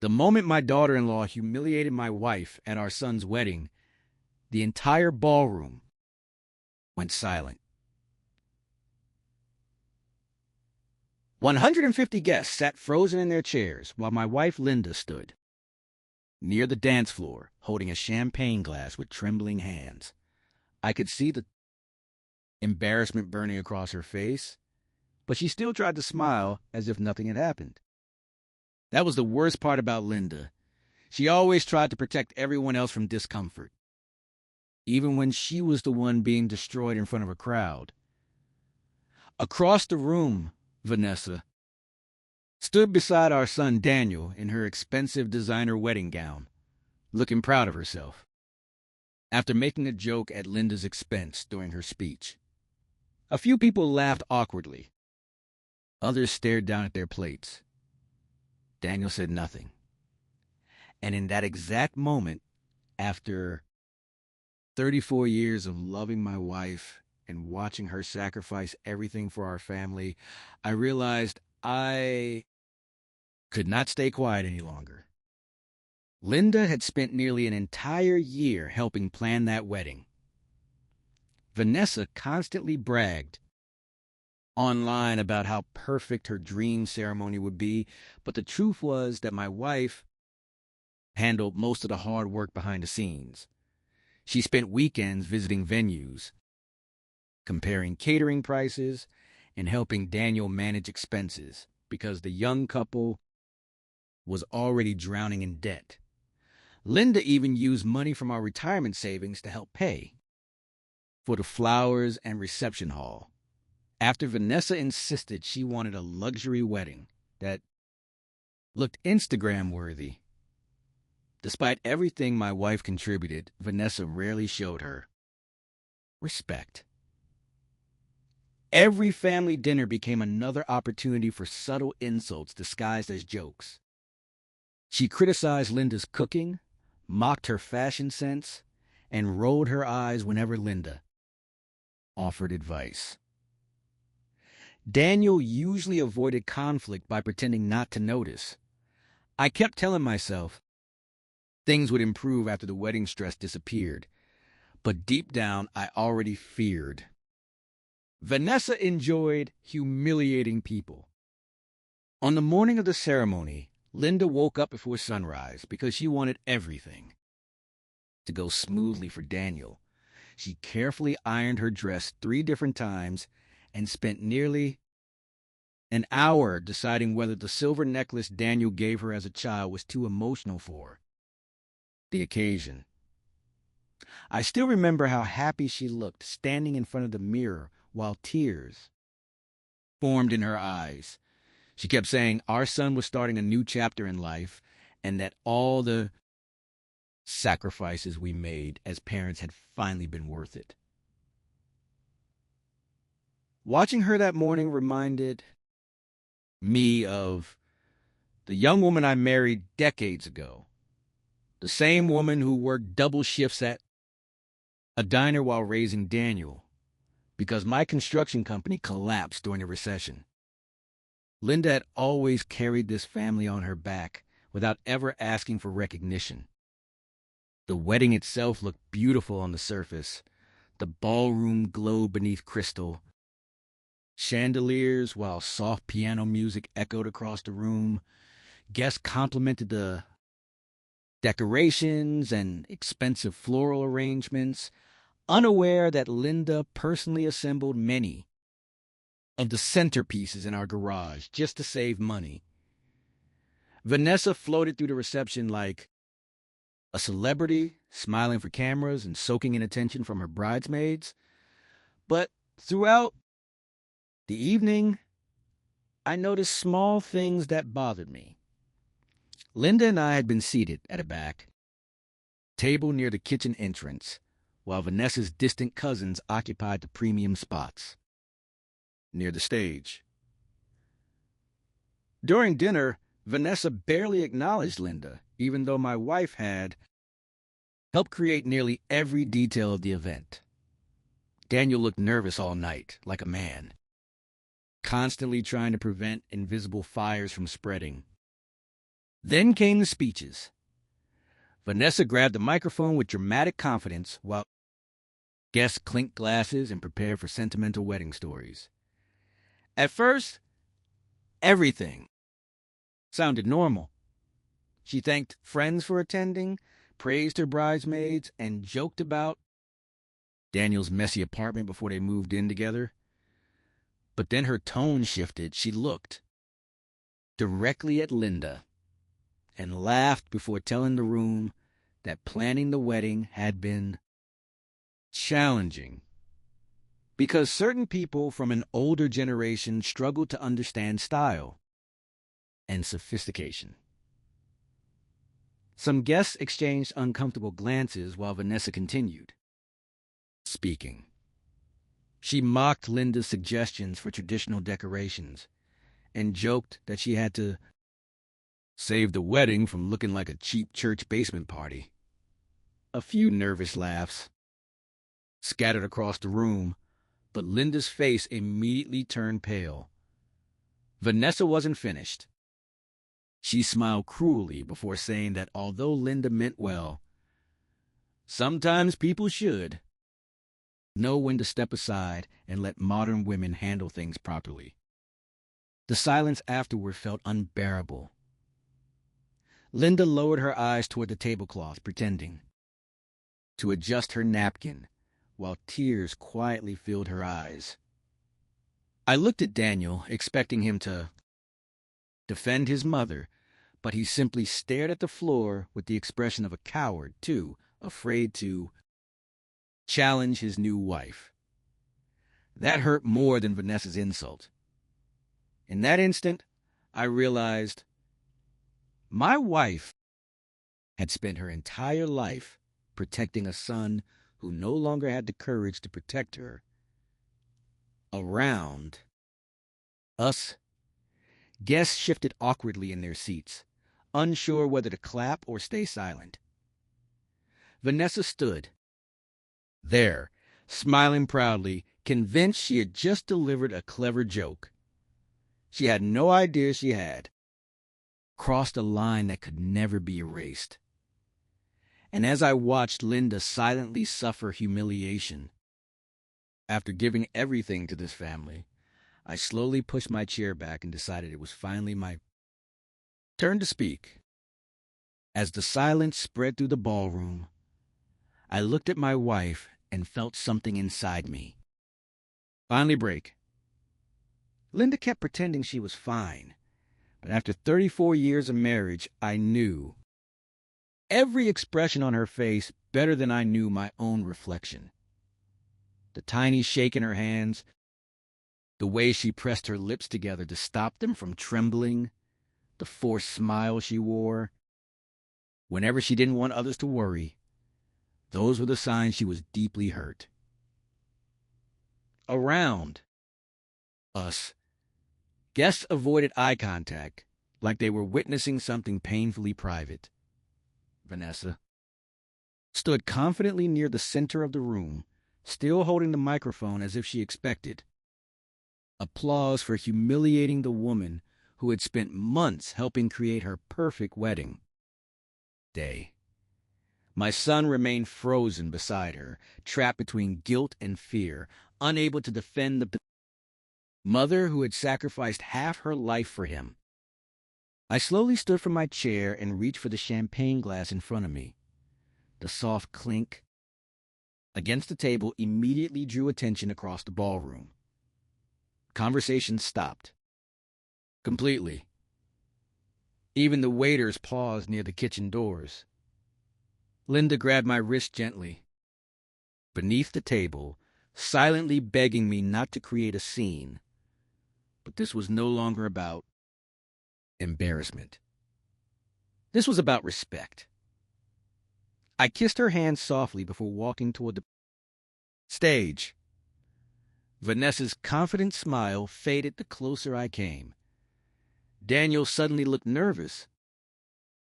The moment my daughter-in-law humiliated my wife at our son's wedding, the entire ballroom went silent. 150 guests sat frozen in their chairs while my wife Linda stood near the dance floor, holding a champagne glass with trembling hands. I could see the embarrassment burning across her face, but she still tried to smile as if nothing had happened. That was the worst part about Linda. She always tried to protect everyone else from discomfort, even when she was the one being destroyed in front of a crowd. Across the room, Vanessa stood beside our son Daniel in her expensive designer wedding gown, looking proud of herself, after making a joke at Linda's expense during her speech. A few people laughed awkwardly. Others stared down at their plates. Daniel said nothing. And in that exact moment, after 34 years of loving my wife and watching her sacrifice everything for our family, I realized I could not stay quiet any longer. Linda had spent nearly an entire year helping plan that wedding. Vanessa constantly bragged online about how perfect her dream ceremony would be, but the truth was that my wife handled most of the hard work behind the scenes. She spent weekends visiting venues, comparing catering prices, and helping Daniel manage expenses because the young couple was already drowning in debt. Linda even used money from our retirement savings to help pay for the flowers and reception hall. After Vanessa insisted she wanted a luxury wedding that looked Instagram-worthy, despite everything my wife contributed, Vanessa rarely showed her respect. Every family dinner became another opportunity for subtle insults disguised as jokes. She criticized Linda's cooking, mocked her fashion sense, and rolled her eyes whenever Linda offered advice. Daniel usually avoided conflict by pretending not to notice. I kept telling myself things would improve after the wedding stress disappeared, but deep down I already feared. Vanessa enjoyed humiliating people. On the morning of the ceremony, Linda woke up before sunrise because she wanted everything to go smoothly for Daniel. She carefully ironed her dress 3 different times and spent nearly an hour deciding whether the silver necklace Daniel gave her as a child was too emotional for the occasion. I still remember how happy she looked standing in front of the mirror while tears formed in her eyes. She kept saying our son was starting a new chapter in life and that all the sacrifices we made as parents had finally been worth it. Watching her that morning reminded me of the young woman I married decades ago, the same woman who worked double shifts at a diner while raising Daniel because my construction company collapsed during the recession. Linda had always carried this family on her back without ever asking for recognition. The wedding itself looked beautiful on the surface. The ballroom glowed beneath crystal chandeliers while soft piano music echoed across the room. Guests complimented the decorations and expensive floral arrangements, unaware that Linda personally assembled many of the centerpieces in our garage just to save money. Vanessa floated through the reception like a celebrity, smiling for cameras and soaking in attention from her bridesmaids. But throughout the evening, I noticed small things that bothered me. Linda and I had been seated at a back table near the kitchen entrance, while Vanessa's distant cousins occupied the premium spots near the stage. During dinner, Vanessa barely acknowledged Linda, even though my wife had helped create nearly every detail of the event. Daniel looked nervous all night, like a man, constantly trying to prevent invisible fires from spreading. Then came the speeches. Vanessa grabbed the microphone with dramatic confidence while guests clinked glasses and prepared for sentimental wedding stories. At first, everything sounded normal. She thanked friends for attending, praised her bridesmaids, and joked about Daniel's messy apartment before they moved in together. But then her tone shifted. She looked directly at Linda and laughed before telling the room that planning the wedding had been challenging because certain people from an older generation struggled to understand style and sophistication. Some guests exchanged uncomfortable glances while Vanessa continued speaking. She mocked Linda's suggestions for traditional decorations and joked that she had to save the wedding from looking like a cheap church basement party. A few nervous laughs scattered across the room, but Linda's face immediately turned pale. Vanessa wasn't finished. She smiled cruelly before saying that although Linda meant well, sometimes people should know when to step aside and let modern women handle things properly. The silence afterward felt unbearable. Linda lowered her eyes toward the tablecloth, pretending to adjust her napkin, while tears quietly filled her eyes. I looked at Daniel, expecting him to defend his mother, but he simply stared at the floor with the expression of a coward, too afraid to challenge his new wife. That hurt more than Vanessa's insult. In that instant, I realized my wife had spent her entire life protecting a son who no longer had the courage to protect her. Around us, guests shifted awkwardly in their seats, unsure whether to clap or stay silent. Vanessa stood there, smiling proudly, convinced she had just delivered a clever joke. She had no idea she had crossed a line that could never be erased. And as I watched Linda silently suffer humiliation after giving everything to this family, I slowly pushed my chair back and decided it was finally my turn to speak. As the silence spread through the ballroom, I looked at my wife and felt something inside me finally break. Linda kept pretending she was fine, but after 34 years of marriage, I knew every expression on her face better than I knew my own reflection. The tiny shake in her hands, the way she pressed her lips together to stop them from trembling, the forced smile she wore whenever she didn't want others to worry, those were the signs she was deeply hurt. Around us, guests avoided eye contact like they were witnessing something painfully private. Vanessa stood confidently near the center of the room, still holding the microphone as if she expected applause for humiliating the woman who had spent months helping create her perfect wedding day. My son remained frozen beside her, trapped between guilt and fear, unable to defend the mother who had sacrificed half her life for him. I slowly stood from my chair and reached for the champagne glass in front of me. The soft clink against the table immediately drew attention across the ballroom. Conversation stopped completely. Even the waiters paused near the kitchen doors. Linda grabbed my wrist gently beneath the table, silently begging me not to create a scene. But this was no longer about embarrassment. This was about respect. I kissed her hand softly before walking toward the stage. Vanessa's confident smile faded the closer I came. Daniel suddenly looked nervous,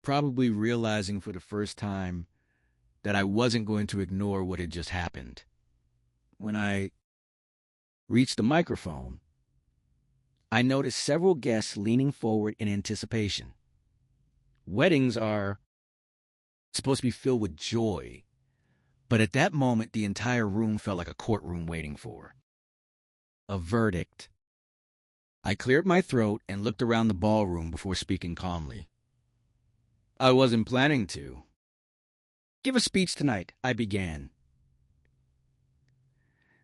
probably realizing for the first time that I wasn't going to ignore what had just happened. When I reached the microphone, I noticed several guests leaning forward in anticipation. Weddings are supposed to be filled with joy, but at that moment, the entire room felt like a courtroom waiting for a verdict. I cleared my throat and looked around the ballroom before speaking calmly. I wasn't planning to. Give a speech tonight, I began,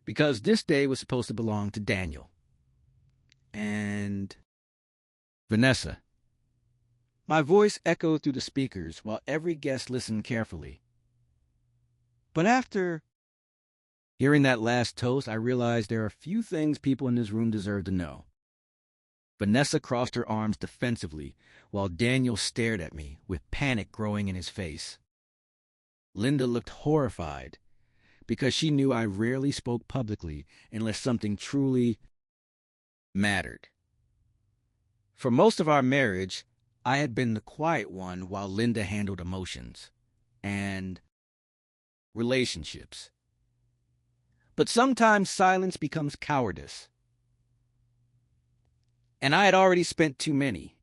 because this day was supposed to belong to Daniel and Vanessa. My voice echoed through the speakers while every guest listened carefully. But after hearing that last toast, I realized there are few things people in this room deserve to know. Vanessa crossed her arms defensively while Daniel stared at me with panic growing in his face. Linda looked horrified because she knew I rarely spoke publicly unless something truly mattered. For most of our marriage, I had been the quiet one while Linda handled emotions and relationships. But sometimes silence becomes cowardice. And I had already spent too many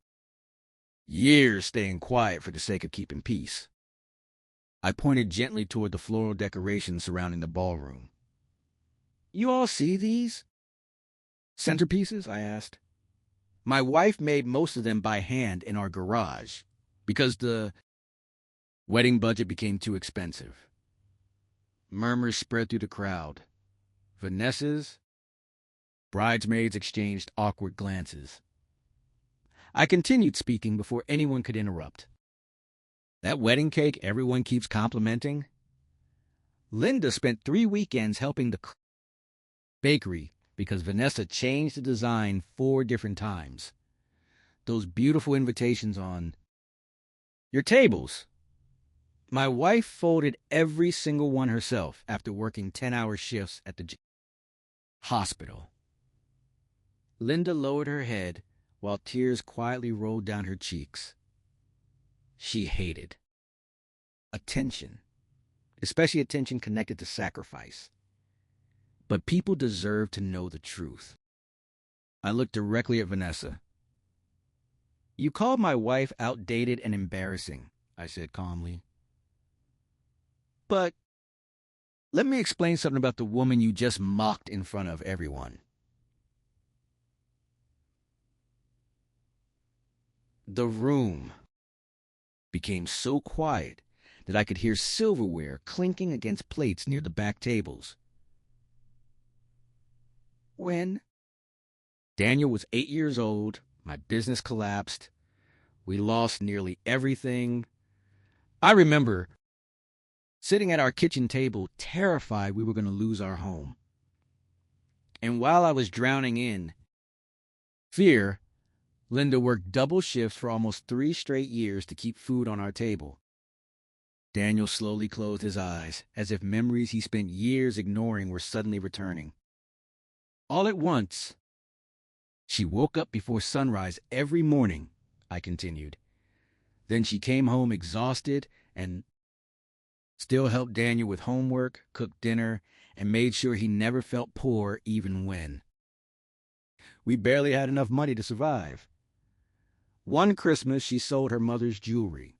years staying quiet for the sake of keeping peace. I pointed gently toward the floral decorations surrounding the ballroom. You all see these centerpieces? I asked. My wife made most of them by hand in our garage because the wedding budget became too expensive. Murmurs spread through the crowd. Vanessa's bridesmaids exchanged awkward glances. I continued speaking before anyone could interrupt. That wedding cake everyone keeps complimenting? Linda spent 3 weekends helping the bakery because Vanessa changed the design 4 different times. Those beautiful invitations on your tables. My wife folded every single one herself after working 10-hour shifts at the hospital. Linda lowered her head while tears quietly rolled down her cheeks. She hated attention, especially attention connected to sacrifice. But people deserve to know the truth. I looked directly at Vanessa. You called my wife outdated and embarrassing, I said calmly. But let me explain something about the woman you just mocked in front of everyone. The room became so quiet that I could hear silverware clinking against plates near the back tables. When Daniel was 8 years old, my business collapsed. We lost nearly everything. I remember sitting at our kitchen table, terrified we were going to lose our home. And while I was drowning in fear, Linda worked double shifts for almost 3 straight years to keep food on our table. Daniel slowly closed his eyes, as if memories he spent years ignoring were suddenly returning. All at once, she woke up before sunrise every morning, I continued. Then she came home exhausted and still helped Daniel with homework, cooked dinner, and made sure he never felt poor even when we barely had enough money to survive. One Christmas, she sold her mother's jewelry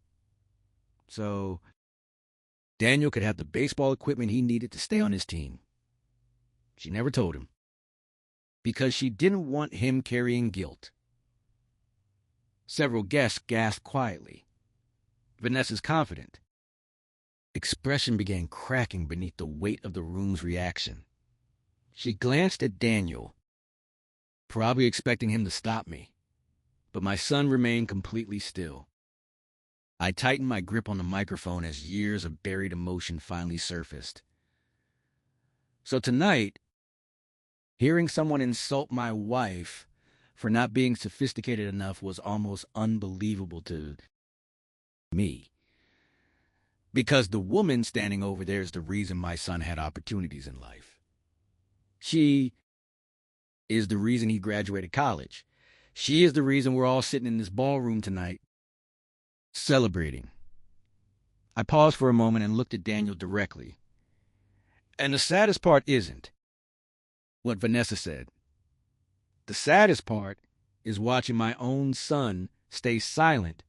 so Daniel could have the baseball equipment he needed to stay on his team. She never told him, because she didn't want him carrying guilt. Several guests gasped quietly. Vanessa's confident expression began cracking beneath the weight of the room's reaction. She glanced at Daniel, probably expecting him to stop me, but my son remained completely still. I tightened my grip on the microphone as years of buried emotion finally surfaced. So tonight, hearing someone insult my wife for not being sophisticated enough was almost unbelievable to me. Because the woman standing over there is the reason my son had opportunities in life. She is the reason he graduated college. She is the reason we're all sitting in this ballroom tonight, celebrating. I paused for a moment and looked at Daniel directly. And the saddest part isn't what Vanessa said. The saddest part is watching my own son stay silent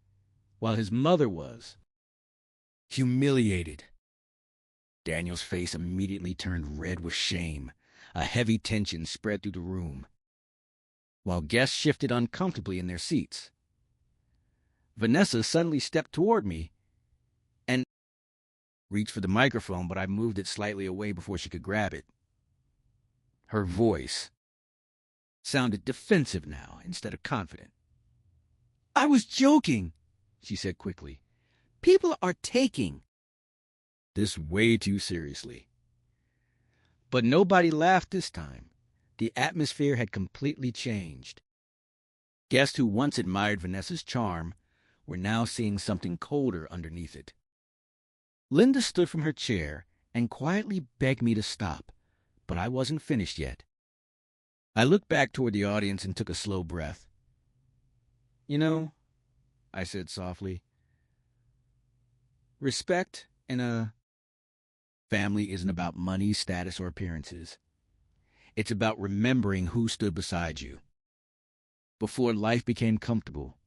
while his mother was humiliated. Daniel's face immediately turned red with shame. A heavy tension spread through the room, while guests shifted uncomfortably in their seats. Vanessa suddenly stepped toward me and reached for the microphone, but I moved it slightly away before she could grab it. Her voice sounded defensive now instead of confident. "I was joking," she said quickly. "People are taking this way too seriously." But nobody laughed this time. The atmosphere had completely changed. Guests who once admired Vanessa's charm were now seeing something colder underneath it. Linda stood from her chair and quietly begged me to stop, but I wasn't finished yet. I looked back toward the audience and took a slow breath. "You know," I said softly, "respect in a family isn't about money, status, or appearances. It's about remembering who stood beside you before life became comfortable."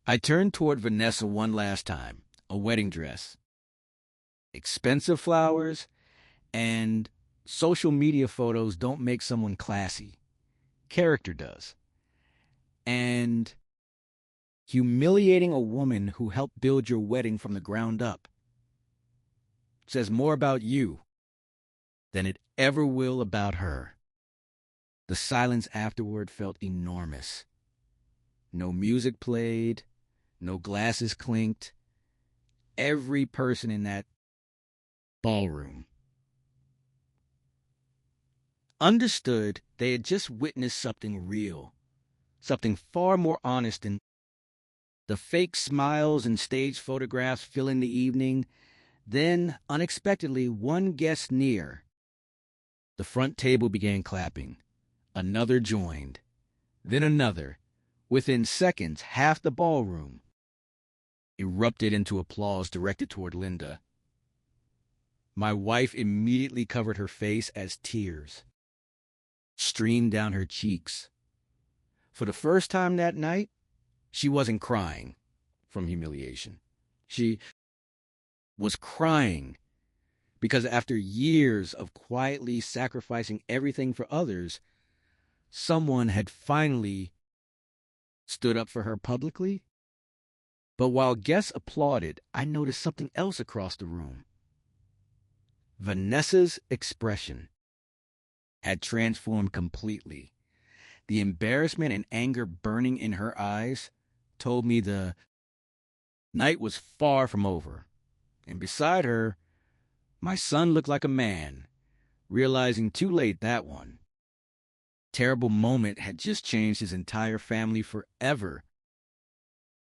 I turned toward Vanessa one last time. A wedding dress, expensive flowers, and social media photos don't make someone classy. Character does. And humiliating a woman who helped build your wedding from the ground up says more about you than it ever will about her. The silence afterward felt enormous. No music played, no glasses clinked. Every person in that ballroom understood they had just witnessed something real, something far more honest than the fake smiles and staged photographs filling the evening. Then, unexpectedly, one guest near the front table began clapping. Another joined. Then another. Within seconds, half the ballroom erupted into applause directed toward Linda. My wife immediately covered her face as tears streamed down her cheeks. For the first time that night, she wasn't crying from humiliation. She was crying because after years of quietly sacrificing everything for others, someone had finally stood up for her publicly. But while guests applauded, I noticed something else across the room. Vanessa's expression had transformed completely. The embarrassment and anger burning in her eyes told me the night was far from over. And beside her, my son looked like a man, realizing too late that one terrible moment had just changed his entire family forever